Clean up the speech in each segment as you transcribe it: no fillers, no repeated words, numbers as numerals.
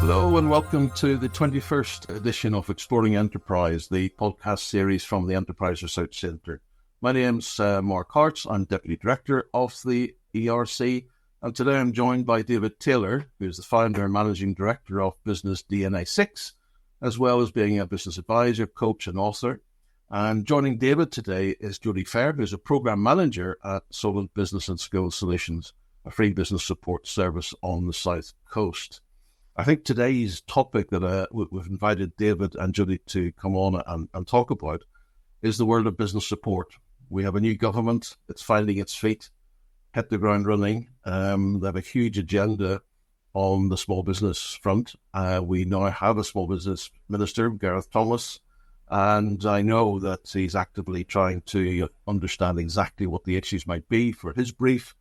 Hello and welcome to the 21st edition of Exploring Enterprise, the podcast series from the Enterprise Research Centre. My name's Mark Hart. I'm Deputy Director of the ERC, and today I'm joined by David Taylor, who's the founder and Managing Director of business DNAsix, as well as being a business advisor, coach and author. And joining David today is Jodi Fair, who's a Programme Manager at Solent Business and Skills Solutions, a free business support service on the South Coast. I think today's topic that we've invited David and Jodi to come on and talk about is the world of business support. We have a new government. It's finding its feet, hit the ground running. They have a huge agenda on the small business front. We now have a small business minister, Gareth Thomas, and I know that he's actively trying to understand exactly what the issues might be for his brief.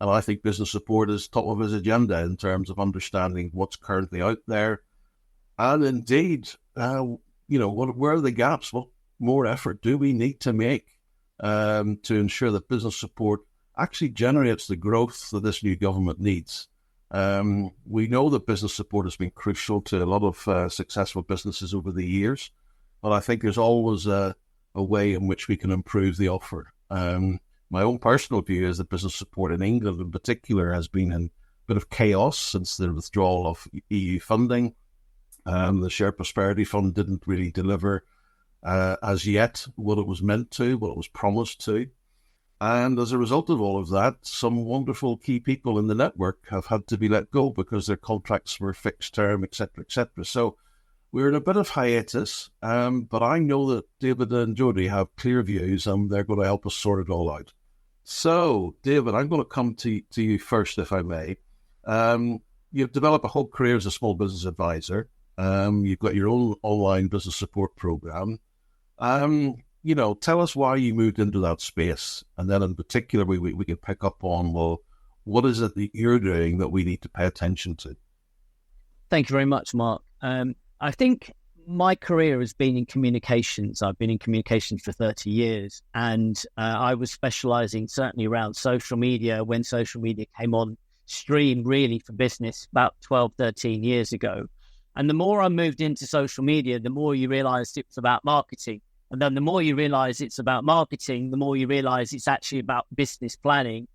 And I think business support is top of his agenda in terms of understanding what's currently out there. And indeed, where are the gaps? What more effort do we need to make to ensure that business support actually generates the growth that this new government needs? We know that business support has been crucial to a lot of successful businesses over the years, but I think there's always a way in which we can improve the offer. My own personal view is that business support in England in particular has been in a bit of chaos since the withdrawal of EU funding. The Shared Prosperity Fund didn't really deliver as yet what it was meant to, what it was promised to. And as a result of all of that, some wonderful key people in the network have had to be let go because their contracts were fixed term, etc., etc. So we're in a bit of hiatus, but I know that David and Jodi have clear views and they're going to help us sort it all out. So, David, I'm going to come to you first, if I may. You've developed a whole career as a small business advisor. You've got your own online business support program. Tell us why you moved into that space. And then in particular, we can pick up on, well, what is it that you're doing that we need to pay attention to? Thank you very much, Mark. I think my career has been in communications. I've been in communications for 30 years, and I was specialising certainly around social media when social media came on stream really for business about 12, 13 years ago. And the more I moved into social media, the more you realised it was about marketing. And then the more you realise it's about marketing, the more you realise it's actually about business planning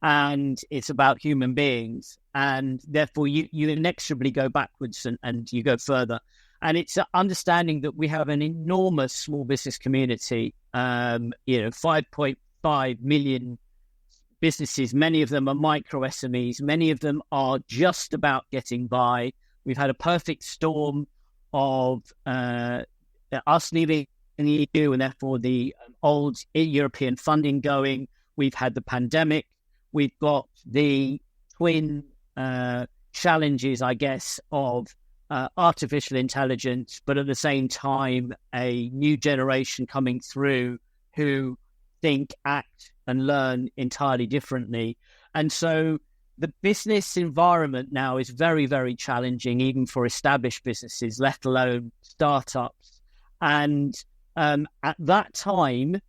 and it's about human beings. And therefore you inexorably go backwards and you go further. And it's understanding that we have an enormous small business community, 5.5 million businesses. Many of them are micro SMEs. Many of them are just about getting by. We've had a perfect storm of us leaving the EU and therefore the old European funding going. We've had the pandemic. We've got the twin challenges, I guess, of artificial intelligence, but at the same time, a new generation coming through who think, act, and learn entirely differently. And so the business environment now is very, very challenging, even for established businesses, let alone startups. And at that time,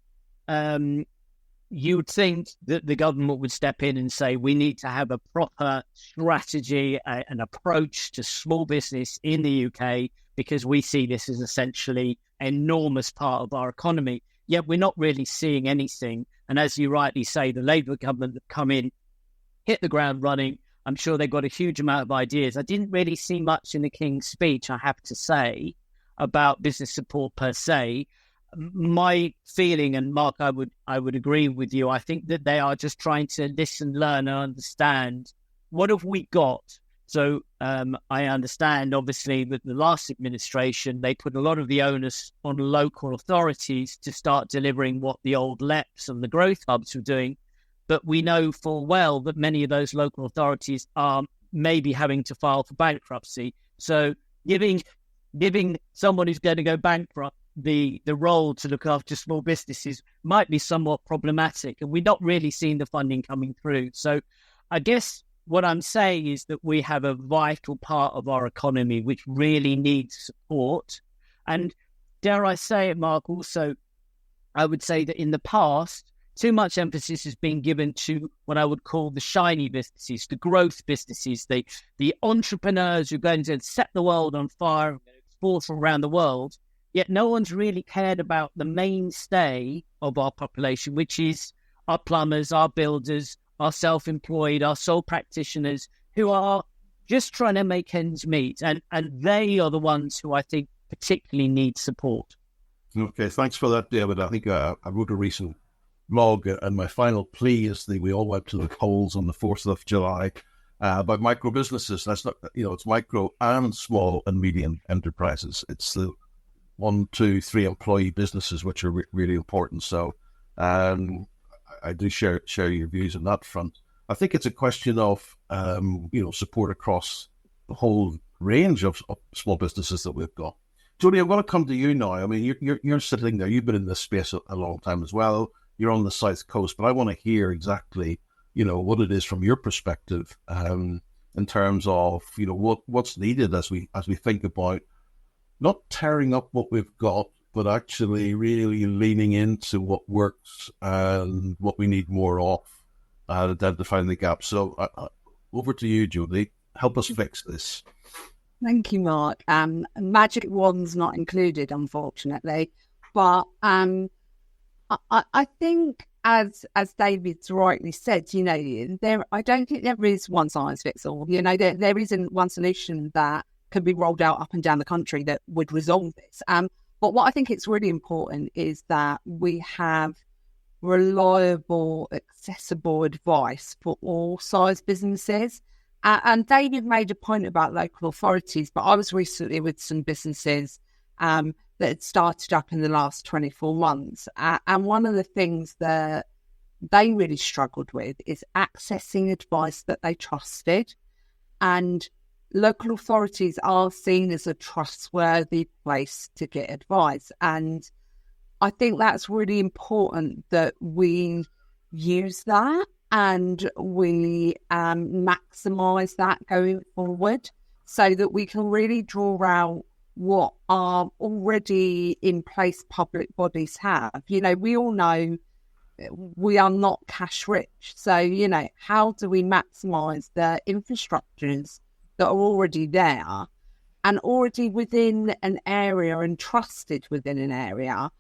you would think that the government would step in and say, we need to have a proper strategy, an approach to small business in the UK, because we see this as essentially an enormous part of our economy. Yet we're not really seeing anything. And as you rightly say, the Labour government have come in, hit the ground running. I'm sure they've got a huge amount of ideas. I didn't really see much in the King's speech, I have to say, about business support per se. My feeling, and Mark, I would agree with you, I think that they are just trying to listen, learn and understand what have we got. So I understand, obviously, that the last administration, they put a lot of the onus on local authorities to start delivering what the old LEPs and the growth hubs were doing. But we know full well that many of those local authorities are maybe having to file for bankruptcy. So giving someone who's going to go bankrupt the role to look after small businesses might be somewhat problematic, and we're not really seeing the funding coming through. So I guess what I'm saying is that we have a vital part of our economy which really needs support. And dare I say it, Mark, also, I would say that in the past, too much emphasis has been given to what I would call the shiny businesses, the growth businesses, the entrepreneurs who are going to set the world on fire and export around the world. Yet no one's really cared about the mainstay of our population, which is our plumbers, our builders, our self-employed, our sole practitioners, who are just trying to make ends meet. And they are the ones who I think particularly need support. Okay, thanks for that, David. I think I wrote a recent blog, and my final plea is that we all went to the polls on the 4th of July about micro businesses. That's not, it's micro and small and medium enterprises. It's the 1, 2, 3 employee businesses which are really important. So I do share your views on that front. I think it's a question of support across the whole range of small businesses that we've got. Jodi, I'm going to come to you now. I mean, you're sitting there. You've been in this space a long time as well. You're on the South Coast, but I want to hear exactly, what it is from your perspective in terms of, what's needed as we think about not tearing up what we've got, but actually really leaning into what works and what we need more of, identifying the gaps. So over to you, Jodi. Help us fix this. Thank you, Mark. Magic wand's not included, unfortunately. But I think, as David's rightly said, I don't think there is one size fits all. There isn't one solution that can be rolled out up and down the country that would resolve this. But what I think it's really important is that we have reliable, accessible advice for all size businesses. And David made a point about local authorities, but I was recently with some businesses that had started up in the last 24 months. And one of the things that they really struggled with is accessing advice that they trusted. And local authorities are seen as a trustworthy place to get advice. And I think that's really important that we use that and we maximise that going forward so that we can really draw out what our already in place public bodies have. We all know we are not cash rich. So, how do we maximise the infrastructures that are already there and already within an area and trusted within an area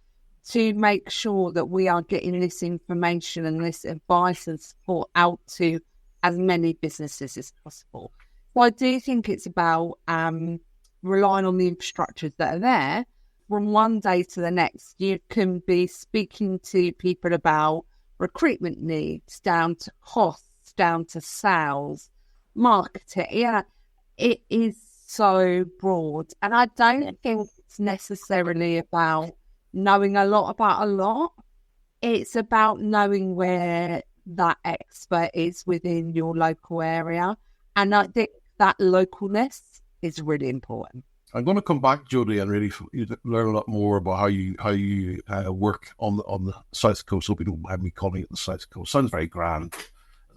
to make sure that we are getting this information and this advice and support out to as many businesses as possible. So I do think it's about relying on the infrastructures that are there. From one day to the next, you can be speaking to people about recruitment needs, down to costs, down to sales, marketing. Yeah, it is so broad. And I don't think it's necessarily about knowing a lot about a lot. It's about knowing where that expert is within your local area. And I think that localness is really important. I'm going to come back, Jodi, and really learn a lot more about how you work on the South Coast. Hope you don't mind me calling it the South Coast. Sounds very grand.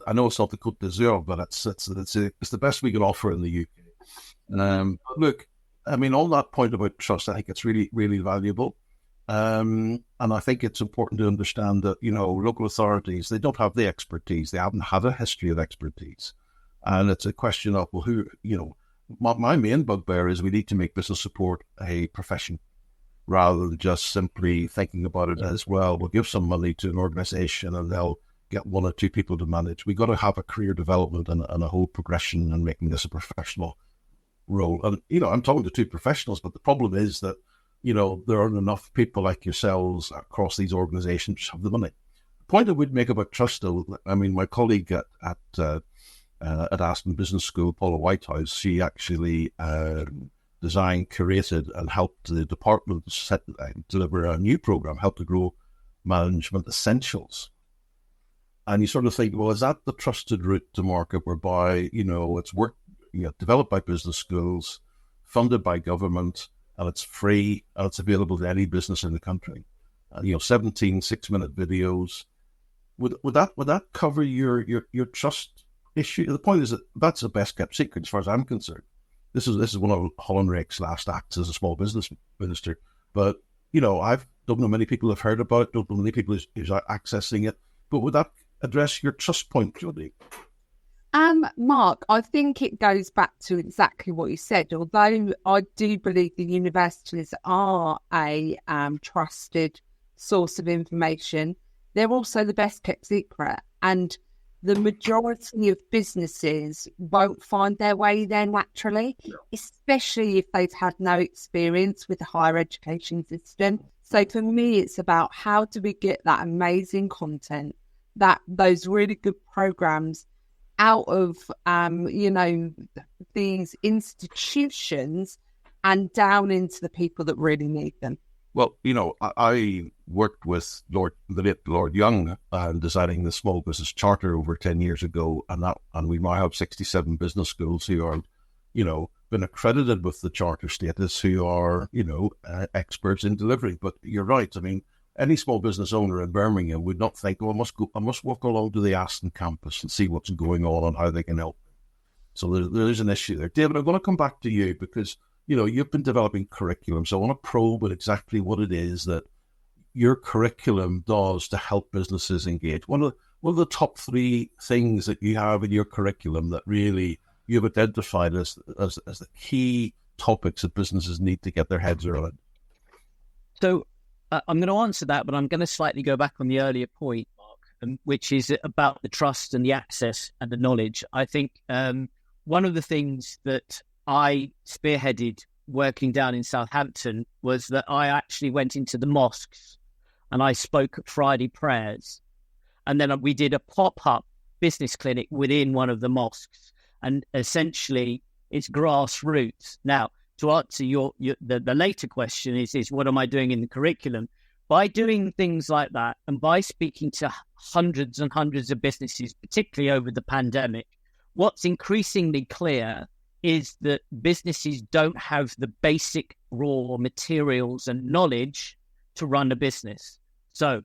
I know it's not the Côte d'Azur, but it's the best we can offer in the UK. Look, I mean, on that point about trust, I think it's really, really valuable. And I think it's important to understand that, local authorities, they don't have the expertise. They haven't had a history of expertise. And it's a question of, well, who, my main bugbear is we need to make business support a profession rather than just simply thinking about it as, well, we'll give some money to an organization and they'll get 1 or 2 people to manage. We've got to have a career development and a whole progression and making this a professional role. And, I'm talking to 2 professionals, but the problem is that, there aren't enough people like yourselves across these organizations who have the money. The point I would make about trust, though, I mean, my colleague at Aston Business School, Paula Whitehouse, she actually designed, curated, and helped the department deliver a new program, Help to Grow Management Essentials. And you sort of think, well, is that the trusted route to market whereby, it's work developed by business schools, funded by government, and it's free, and it's available to any business in the country? 17 6-minute videos. Would that cover your trust issue? The point is that that's the best kept secret as far as I'm concerned. This is one of Hollenrijk's last acts as a small business minister. But, I don't know many people have heard about it, don't know many people who's accessing it. But would that address your trust point, Jodi? Mark, I think it goes back to exactly what you said. Although I do believe the universities are a trusted source of information, they're also the best kept secret. And the majority of businesses won't find their way there naturally, especially if they've had no experience with the higher education system. So for me, it's about how do we get that amazing content, those really good programs out of, these institutions and down into the people that really need them. Well, I worked with the late Lord Young designing the Small Business Charter over 10 years ago, and we now have 67 business schools who are, been accredited with the charter status, who are, experts in delivery. But you're right. I mean, any small business owner in Birmingham would not think, I must walk along to the Aston campus and see what's going on and how they can help. So there's an issue there. David, I'm going to come back to you because, you've been developing curriculum. So I want to probe at exactly what it is that your curriculum does to help businesses engage. One of the top 3 things that you have in your curriculum that really you've identified as the key topics that businesses need to get their heads around. So I'm going to answer that, but I'm going to slightly go back on the earlier point, Mark, which is about the trust and the access and the knowledge. I think one of the things that I spearheaded working down in Southampton was that I actually went into the mosques and I spoke at Friday prayers. And then we did a pop-up business clinic within one of the mosques. And essentially, it's grassroots. Now, to answer the later question is what am I doing in the curriculum? By doing things like that and by speaking to hundreds and hundreds of businesses, particularly over the pandemic, what's increasingly clear is that businesses don't have the basic raw materials and knowledge to run a business. So,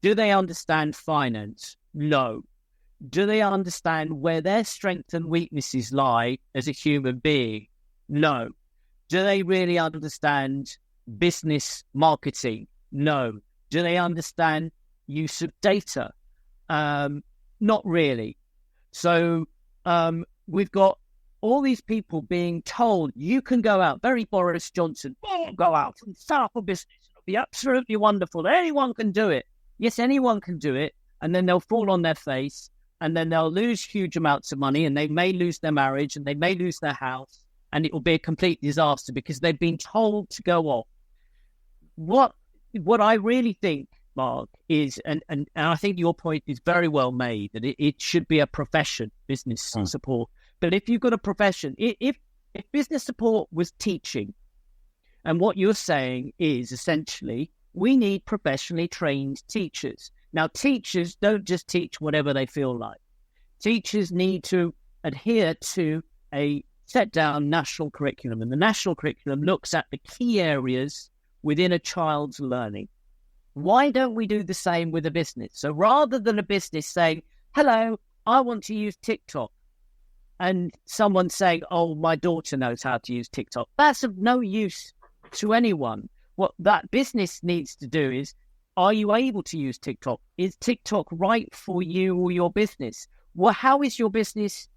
do they understand finance? No. Do they understand where their strengths and weaknesses lie as a human being? No. Do they really understand business marketing? No. Do they understand use of data? Not really. So we've got all these people being told, you can go out, very Boris Johnson, go out and start up a business. It'll be absolutely wonderful. Anyone can do it. Yes, anyone can do it. And then they'll fall on their face and then they'll lose huge amounts of money and they may lose their marriage and they may lose their house and it will be a complete disaster because they've been told to go off. What I really think, Mark, is, and I think your point is very well made, that it should be a profession, business support. But if you've got a profession, if business support was teaching, and what you're saying is essentially we need professionally trained teachers. Now, teachers don't just teach whatever they feel like. Teachers need to adhere to a set down national curriculum, and the national curriculum looks at the key areas within a child's learning. Why don't we do the same with a business? So rather than a business saying, hello, I want to use TikTok, and someone saying, oh, my daughter knows how to use TikTok, that's of no use to anyone. What that business needs to do is, are you able to use TikTok? Is TikTok right for you or your business? Well, how is your business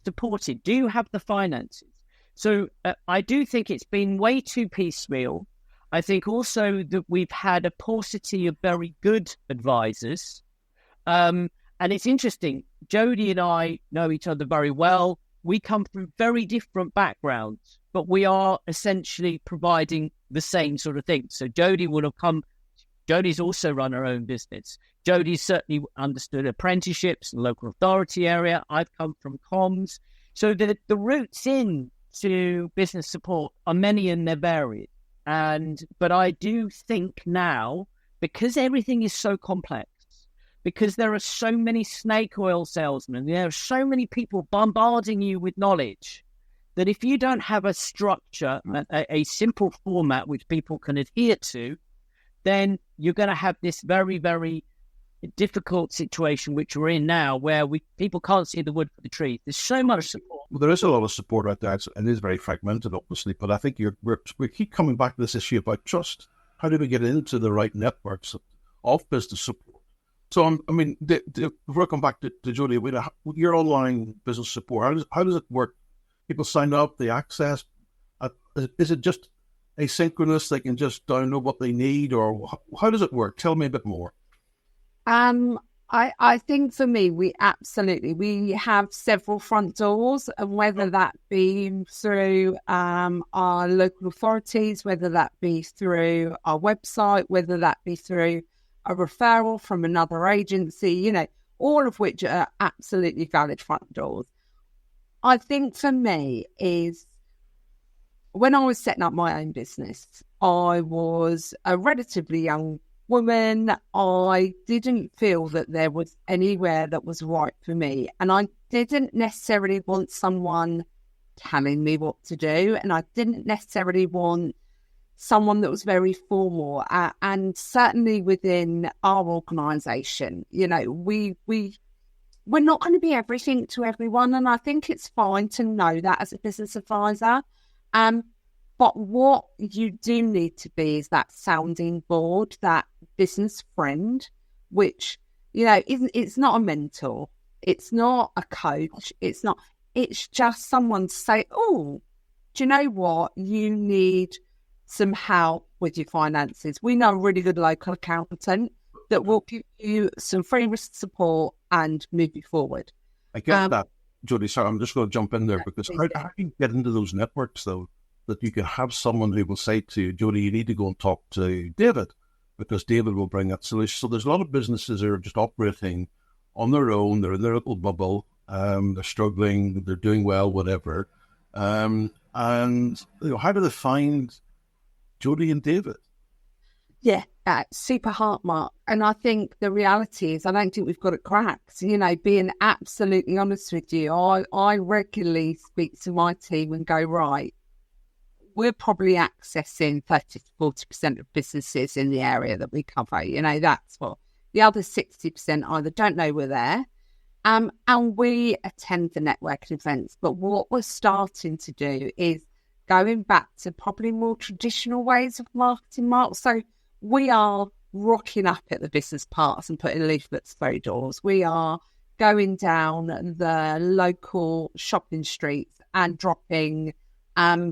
supported? Do you have the finances? So I do think it's been way too piecemeal. I think also that we've had a paucity of very good advisors. And it's interesting, Jodi and I know each other very well. We come from very different backgrounds, but we are essentially providing the same sort of thing. So Jodi's also run her own business. Jodi's certainly understood apprenticeships and local authority area. I've come from comms. So the routes in to business support are many and they're varied. But I do think now, because everything is so complex, because there are so many snake oil salesmen, there are so many people bombarding you with knowledge, that if you don't have a structure, a simple format which people can adhere to, then you're going to have this very, very difficult situation which we're in now, where people can't see the wood for the trees. There's so much support. Well, there is a lot of support out there, and it is very fragmented, obviously. But I think we keep coming back to this issue about trust. How do we get into the right networks of business support So, before I come back to Jodi, your online business support, how does it work? People sign up, they access. Is it just asynchronous? They can just download what they need, or how does it work? Tell me a bit more. I think for me, we have several front doors, and whether that be through our local authorities, whether that be through our website, whether that be through a referral from another agency, all of which are absolutely valid front doors. I think for me is when I was setting up my own business, I was a relatively young woman. I didn't feel that there was anywhere that was right for me. And I didn't necessarily want someone telling me what to do. And I didn't necessarily want someone that was very formal. And certainly within our organisation, we're not going to be everything to everyone. And I think it's fine to know that as a business advisor. But what you do need to be is that sounding board, that business friend, which, it's not a mentor. It's not a coach. It's just someone to say, oh, do you know what? You need some help with your finances. We know a really good local accountant that will give you some free risk support and move you forward. I get that, Jodi. Sorry, I'm just going to jump in there because how do you get into those networks, though, that you can have someone who will say to you, Jodi, you need to go and talk to David because David will bring that solution. So there's a lot of businesses that are just operating on their own. They're in their little bubble. They're struggling. They're doing well, whatever. And how do they find Jodi and David? Yeah, super hard, Mark. And I think the reality is I don't think we've got it cracked. Being absolutely honest with you, I regularly speak to my team and go, right, we're probably accessing 30 to 40% of businesses in the area that we cover. That's what the other 60% either don't know we're there. And we attend the networking events. But what we're starting to do is going back to probably more traditional ways of marketing, Mark. So we are rocking up at the business parks and putting leaflets through doors. We are going down the local shopping streets and dropping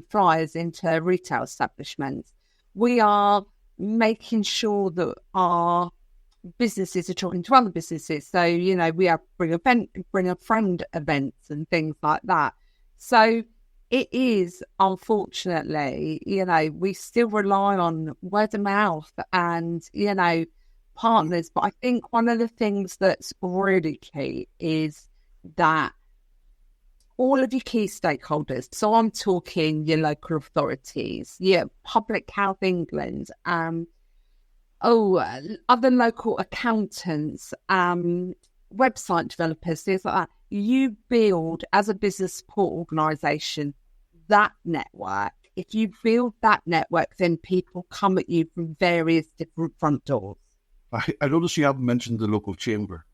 flyers into retail establishments. We are making sure that our businesses are talking to other businesses. So, we are bring a friend events and things like that. So it is, unfortunately, we still rely on word of mouth and, partners. But I think one of the things that's really key is that all of your key stakeholders, so I'm talking your local authorities, your Public Health England, other local accountants, website developers, things like that. You build, as a business support organisation, that network. If you build that network, then people come at you from various different front doors. I noticed you haven't mentioned the local chamber.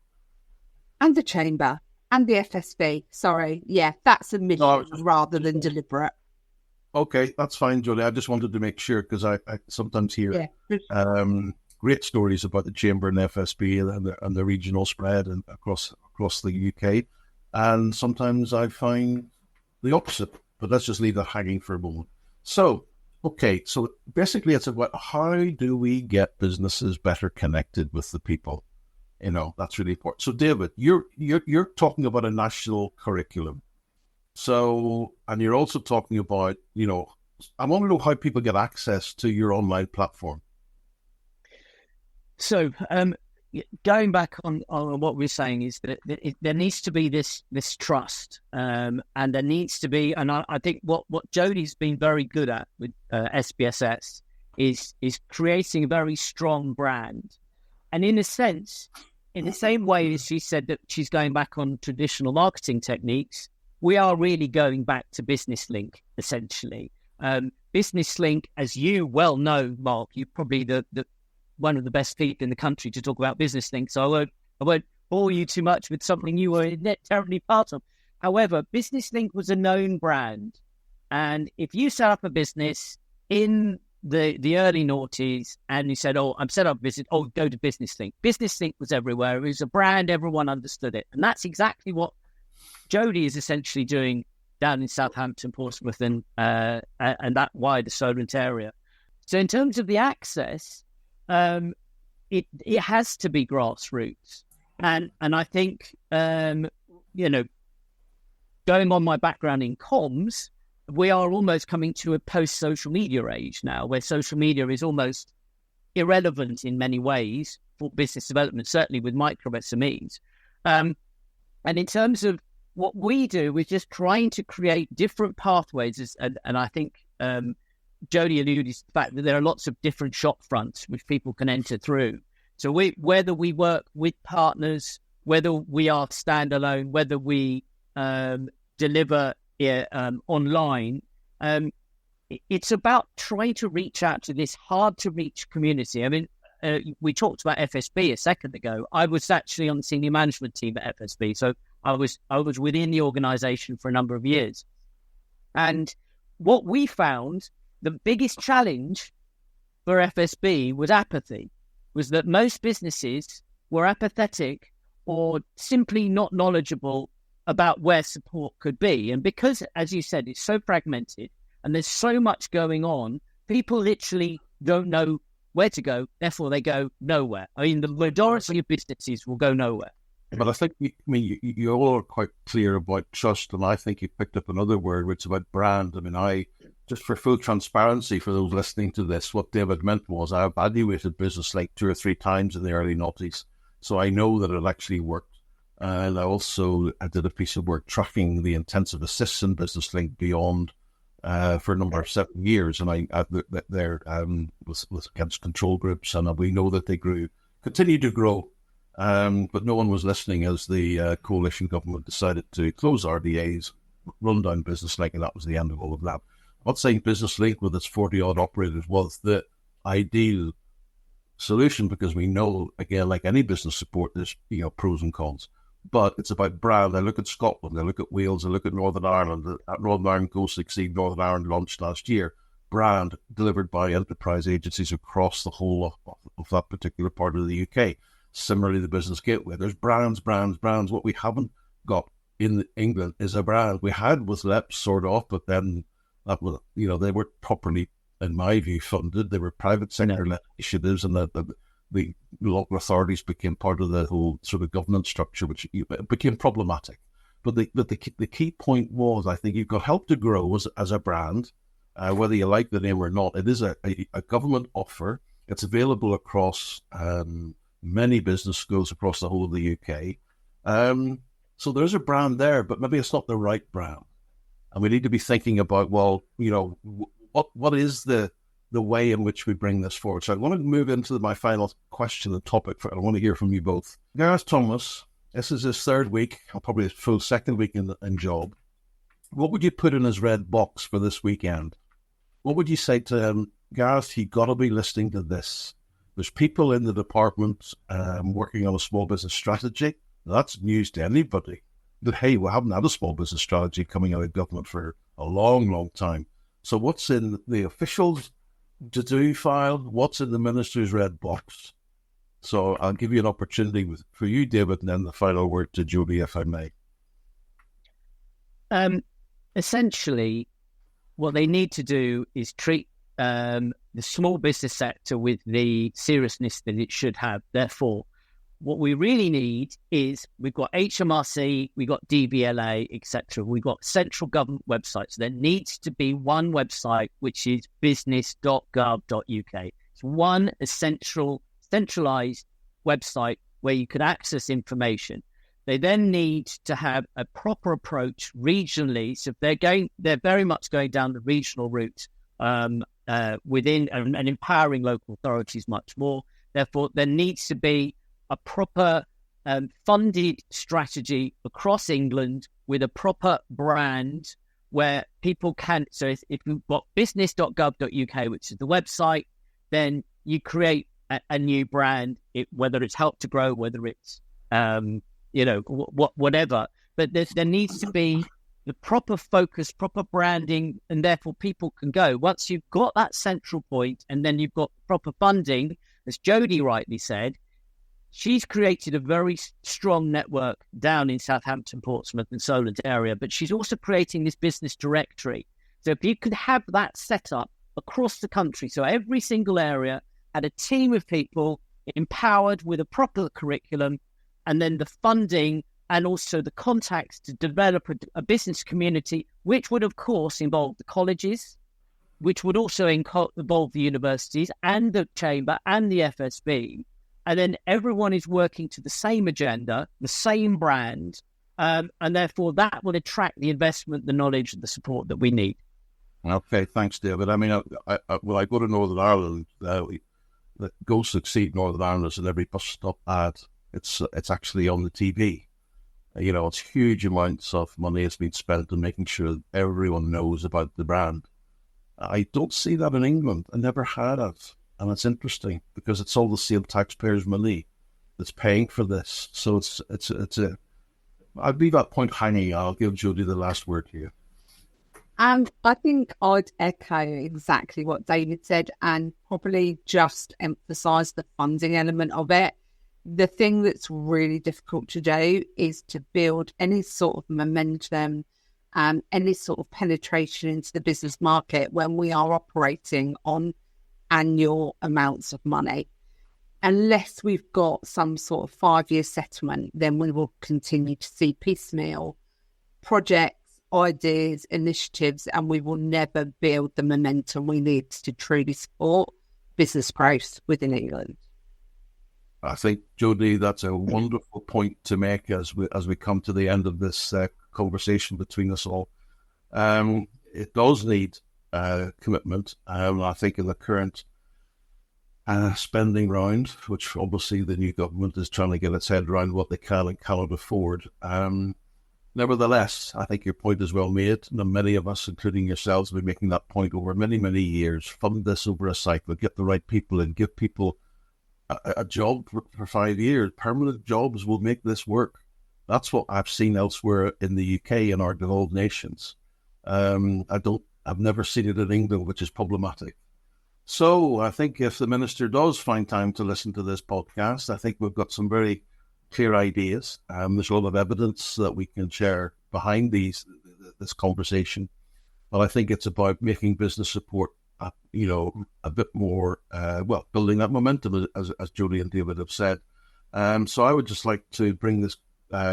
And the chamber. And the FSB, sorry. Yeah, that's a mission rather than deliberate. Okay, that's fine, Jodi. I just wanted to make sure because I sometimes hear great stories about the chamber and the FSB and the regional spread and across the UK. And sometimes I find the opposite, but let's just leave that hanging for a moment. So basically it's about how do we get businesses better connected with the people? That's really important. So, David, you're talking about a national curriculum. So, and you're also talking about, I want to know how people get access to your online platform. So, going back on what we're saying is that there needs to be this trust, and there needs to be, and I think what Jodi's been very good at with SBSS is creating a very strong brand, and in a sense. In the same way as she said that she's going back on traditional marketing techniques, we are really going back to Business Link, essentially. Business Link, as you well know, Mark, you're probably the one of the best people in the country to talk about Business Link, so I won't bore you too much with something you were terribly part of. However, Business Link was a known brand, and if you set up a business in the early noughties, and he said, "Oh, I'm set up visit. Oh, go to Business Link." Business Link was everywhere. It was a brand; everyone understood it, and that's exactly what Jodi is essentially doing down in Southampton, Portsmouth, and that wider Solent area. So, in terms of the access, it has to be grassroots, and I think going on my background in comms, we are almost coming to a post-social media age now, where social media is almost irrelevant in many ways for business development, certainly with micro SMEs. And in terms of what we do, we're just trying to create different pathways. And I think Jodi alluded to the fact that there are lots of different shop fronts which people can enter through. So whether we work with partners, whether we are standalone, whether we deliver online, it's about trying to reach out to this hard to reach community. I mean, we talked about FSB a second ago. I was actually on the senior management team at FSB, so I was within the organisation for a number of years. And what we found, the biggest challenge for FSB was apathy, was that most businesses were apathetic or simply not knowledgeable about where support could be. And because, as you said, it's so fragmented and there's so much going on, people literally don't know where to go, therefore they go nowhere. I mean, the majority of businesses will go nowhere. But I think, you all are quite clear about trust, and I think you picked up another word, which is about brand. I mean, just for full transparency for those listening to this, what David meant was I evaluated Business Link 2 or 3 times in the early noughties, so I know that it actually worked. And I did a piece of work tracking the intensive assists in Business Link beyond for a number of 7 years, and I was against control groups, and we know that they continued to grow. But no one was listening as the coalition government decided to close RDAs, run down Business Link, and that was the end of all of that. I'm not saying Business Link with its 40-odd operators was the ideal solution, because we know, again, like any business support, there's pros and cons. But it's about brand. I look at Scotland, I look at Wales, I look at Northern Ireland. Northern Ireland Go Succeed, Northern Ireland launched last year. Brand delivered by enterprise agencies across the whole of that particular part of the UK. Similarly, the Business Gateway. There's brands. What we haven't got in England is a brand. We had with LEPS sort of, but then they weren't properly, in my view, funded. They were private sector initiatives, and the local authorities became part of the whole sort of governance structure, which became problematic. But the key point was, I think you've got help to grow as a brand, whether you like the name or not. It is a government offer. It's available across many business schools across the whole of the UK. So there's a brand there, but maybe it's not the right brand. And we need to be thinking about, what is the way in which we bring this forward. So I want to move into my final question and topic. I want to hear from you both. Gareth Thomas, this is his 3rd week, or probably his full 2nd week in job. What would you put in his red box for this weekend? What would you say to him? Gareth, you got to be listening to this. There's people in the department working on a small business strategy. That's news to anybody. But hey, we haven't had a small business strategy coming out of government for a long, long time. So what's in the officials to-do file? What's in the minister's red box? So I'll give you an opportunity for you, David, and then the final word to Jodi, if I may. Essentially, what they need to do is treat the small business sector with the seriousness that it should have. Therefore, what we really need is, we've got HMRC, we've got DVLA, etc. We've got central government websites. There needs to be one website, which is business.gov.uk. It's one centralised website where you could access information. They then need to have a proper approach regionally. So they're very much going down the regional route within and empowering local authorities much more. Therefore, there needs to be a proper funded strategy across England with a proper brand where people can. So if you've got business.gov.uk, which is the website, then you create a new brand, whether it's Help to Grow, whether it's whatever. But there needs to be the proper focus, proper branding, and therefore people can go. Once you've got that central point and then you've got proper funding, as Jodi rightly said, she's created a very strong network down in Southampton, Portsmouth and Solent area, but she's also creating this business directory. So if you could have that set up across the country, so every single area had a team of people empowered with a proper curriculum, and then the funding and also the contacts to develop a business community, which would, of course, involve the colleges, which would also involve the universities and the chamber and the FSB. And then everyone is working to the same agenda, the same brand, and therefore that will attract the investment, the knowledge, and the support that we need. Okay, thanks, David. I mean, I go to Northern Ireland, Go Succeed Northern Ireland is in every bus stop ad. It's actually on the TV. It's huge amounts of money has been spent on making sure that everyone knows about the brand. I don't see that in England. I never had it. And it's interesting because it's all the same taxpayers' money that's paying for this. So I'll leave that point hanging. I'll give Jodi the last word here. And I think I'd echo exactly what David said and probably just emphasise the funding element of it. The thing that's really difficult to do is to build any sort of momentum and any sort of penetration into the business market when we are operating on annual amounts of money. Unless we've got some sort of 5-year settlement, then we will continue to see piecemeal projects, ideas, initiatives, and we will never build the momentum we need to truly support business growth within England. I think, Jodi, that's a wonderful point to make as we come to the end of this conversation between us all. It does need commitment. I think in the current spending round, which obviously the new government is trying to get its head around what they can and cannot afford. Nevertheless, I think your point is well made. And many of us, including yourselves, have been making that point over many, many years. Fund this over a cycle, get the right people in, give people a job for 5 years. Permanent jobs will make this work. That's what I've seen elsewhere in the UK and our devolved nations. I've never seen it in England, which is problematic. So I think if the Minister does find time to listen to this podcast, I think we've got some very clear ideas. There's a lot of evidence that we can share behind this conversation. But I think it's about making business support a bit more, building that momentum, as Jodi and David have said. So I would just like to bring this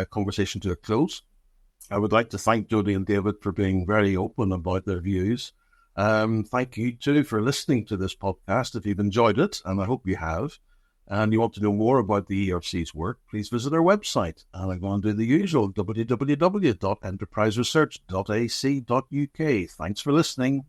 conversation to a close. I would like to thank Jodi and David for being very open about their views. Thank you too for listening to this podcast. If you've enjoyed it, and I hope you have, and you want to know more about the ERC's work, please visit our website. And I'm going to do the usual, www.enterpriseresearch.ac.uk. Thanks for listening.